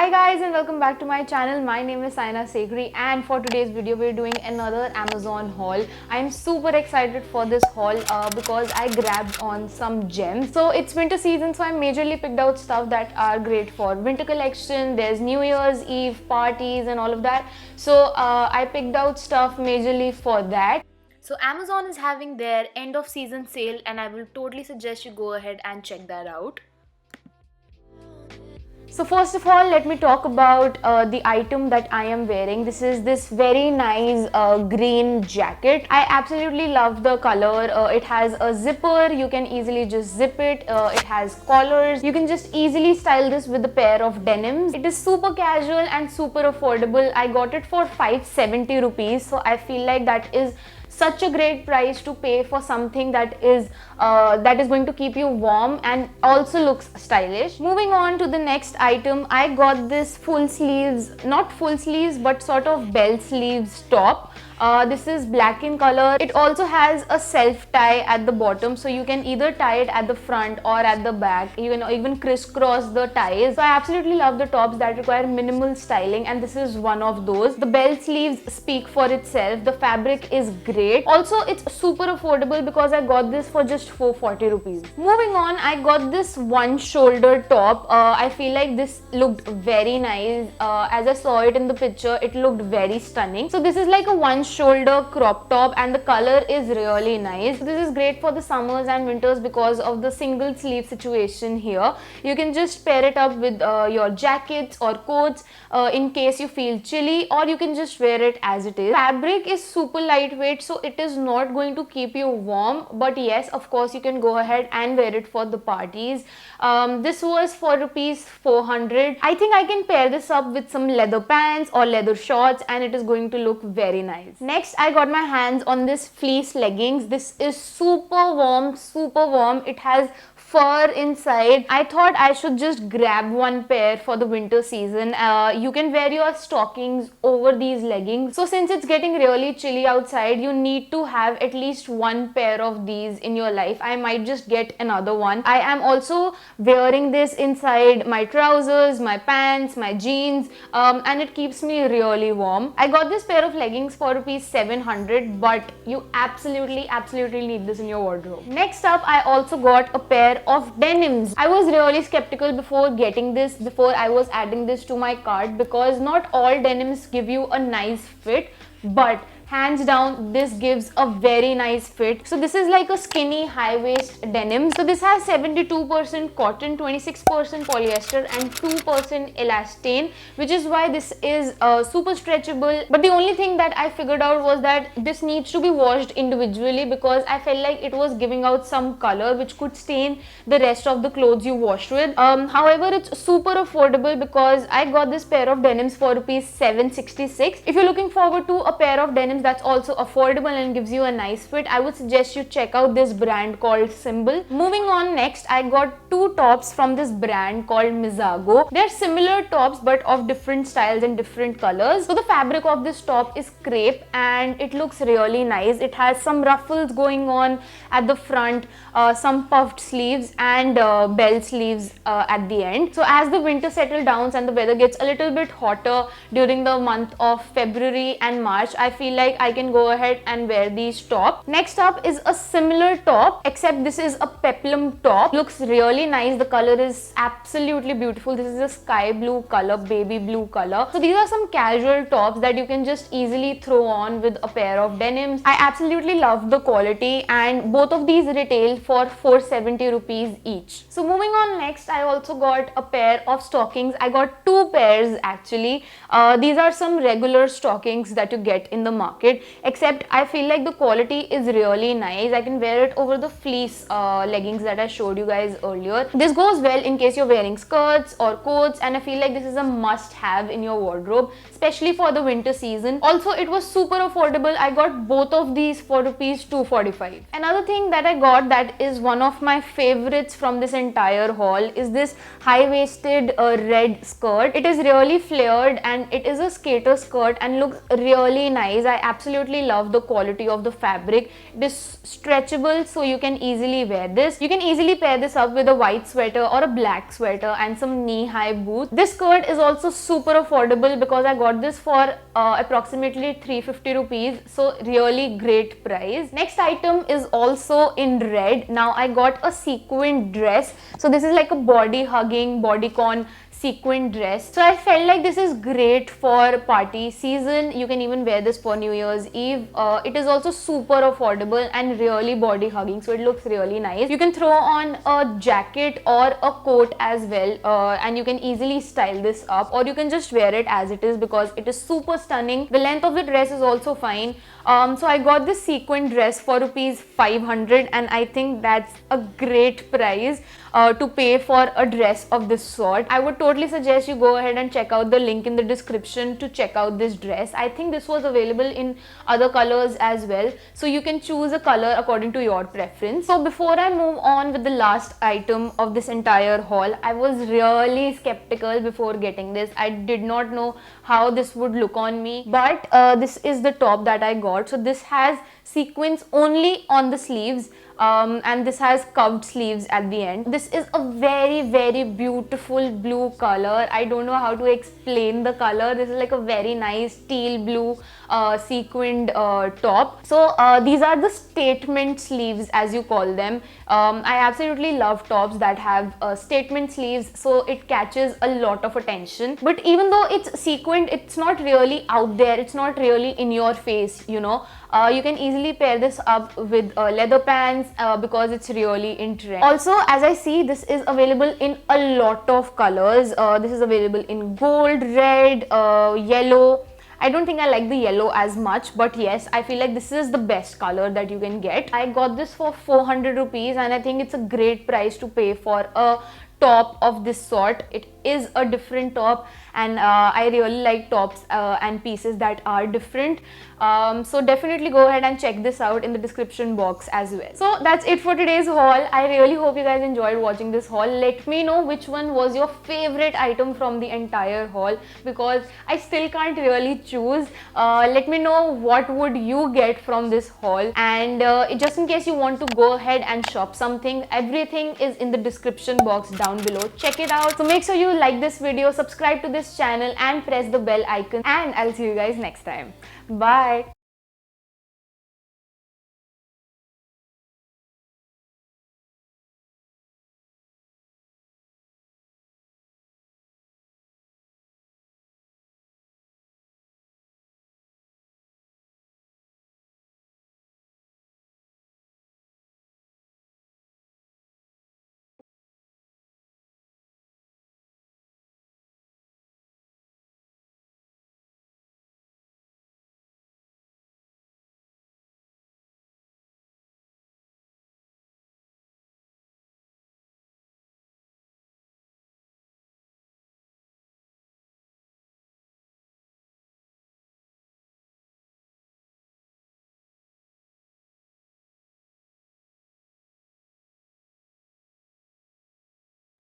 Hi guys and welcome back to my channel. My name is Saina Sekhri and for today's video we're doing another Amazon haul. I'm super excited for this haul because I grabbed on some gems. So it's winter season, so I majorly picked out stuff that are great for winter collection. There's New Year's Eve parties and all of that. So I picked out stuff majorly for that. So Amazon is having their end of season sale and I will totally suggest you go ahead and check that out. So first of all, let me talk about the item that I am wearing. This is this very nice green jacket. I absolutely love the color. It has a zipper. You can easily just zip it. It has collars. You can just easily style this with a pair of denims. It is super casual and super affordable. I got it for 570 rupees. So I feel like that is such a great price to pay for something that is going to keep you warm and also looks stylish. Moving on to the next item, I got this full sleeves, not full sleeves but sort of bell sleeves top. This is black in color. It also has a self tie at the bottom, so you can either tie it at the front or at the back. You can even crisscross the ties. So I absolutely love the tops that require minimal styling, and this is one of those. The bell sleeves speak for itself. The fabric is great. Also, it's super affordable because I got this for just 440 rupees. Moving on, I got this one shoulder top. I feel like this looked very nice. As I saw it in the picture, it looked very stunning. So this is like a one shoulder crop top and the color is really nice. This is great for the summers and winters because of the single sleeve situation here. You can just pair it up with your jackets or coats in case you feel chilly, or you can just wear it as it is. Fabric is super lightweight, so it is not going to keep you warm, but yes, of course you can go ahead and wear it for the parties. This was for rupees 400. I think I can pair this up with some leather pants or leather shorts and it is going to look very nice. Next, I got my hands on this fleece leggings. This is super warm, super warm. It has fur inside. I thought I should just grab one pair for the winter season. You can wear your stockings over these leggings. So since it's getting really chilly outside, you need to have at least one pair of these in your life. I might just get another one. I am also wearing this inside my trousers, my pants, my jeans, and it keeps me really warm. I got this pair of leggings for rupees 700, but you absolutely need this in your wardrobe. Next up, I also got a pair of denims. I was really skeptical before getting this, before I was adding this to my cart, because not all denims give you a nice fit, but hands down this gives a very nice fit. So this is like a skinny high waist denim. So this has 72% cotton, 26% polyester and 2% elastane, which is why this is super stretchable. But the only thing that I figured out was that this needs to be washed individually, because I felt like it was giving out some color which could stain the rest of the clothes you wash with. However, it's super affordable because I got this pair of denims for rupees 766. If you're looking forward to a pair of denims that's also affordable and gives you a nice fit, I would suggest you check out this brand called Symbol. Moving on, next I got two tops from this brand called Mizago. They're similar tops but of different styles and different colors. So the fabric of this top is crepe and it looks really nice. It has some ruffles going on at the front, some puffed sleeves and bell sleeves at the end. So as the winter settles down and the weather gets a little bit hotter during the month of February and March, I feel like I can go ahead and wear these tops. Next up is a similar top, except this is a peplum top. Looks really nice. The color is absolutely beautiful. This is a sky blue color, baby blue color. So these are some casual tops that you can just easily throw on with a pair of denims. I absolutely love the quality and both of these retail for 470 rupees each. So moving on, next I also got a pair of stockings. I got two pairs actually. These are some regular stockings that you get in the market, except I feel like the quality is really nice. I can wear it over the fleece leggings that I showed you guys earlier. This goes well in case you're wearing skirts or coats, and I feel like this is a must have in your wardrobe, especially for the winter season. Also, it was super affordable. I got both of these for rupees 245. Another thing that I got that is one of my favorites from this entire haul is this high-waisted red skirt. It is really flared and it is a skater skirt and looks really nice. I absolutely love the quality of the fabric. It is stretchable, so you can easily wear this. You can easily pair this up with a white sweater or a black sweater and some knee-high boots. This skirt is also super affordable because I got this for approximately 350 rupees, so really great price. Next item is also in red. Now I got a sequin dress. So this is like a body hugging bodycon sequin dress. So I felt like this is great for party season. You can even wear this for New Year's Eve. It is also super affordable and really body hugging, so it looks really nice. You can throw on a jacket or a coat as well, and you can easily style this up, or you can just wear it as it is because it is super stunning. The length of the dress is also fine. So I got this sequin dress for rupees 500, and I think that's a great price to pay for a dress of this sort. I would totally suggest you go ahead and check out the link in the description to check out this dress. I think this was available in other colors as well, so you can choose a color according to your preference. So before I move on with the last item of this entire haul, I was really skeptical before getting this. I did not know how this would look on me, but this is the top that I got. So this has sequins only on the sleeves, and this has curved sleeves at the end. This is a very beautiful blue color. I don't know how to explain the color. This is like a very nice teal blue sequined top. So these are the statement sleeves, as you call them. I absolutely love tops that have statement sleeves, so it catches a lot of attention. But even though it's sequined, it's not really out there, it's not really in your face, you know. You can easily pair this up with leather pants because it's really in trend. Also, as I see, this is available in a lot of colors. This is available in gold, red, yellow. I don't think I like the yellow as much, but yes, I feel like this is the best color that you can get. I got this for 400 rupees, and I think it's a great price to pay for a top of this sort. It is a different top, and I really like tops and pieces that are different. So definitely go ahead and check this out in the description box as well. So that's it for today's haul. I really hope you guys enjoyed watching this haul. Let me know which one was your favorite item from the entire haul, because I still can't really choose. Let me know what would you get from this haul, and just in case you want to go ahead and shop something, everything is in the description box down below. Check it out. So make sure you like this video, subscribe to this channel and press the bell icon, and I'll see you guys next time. Bye.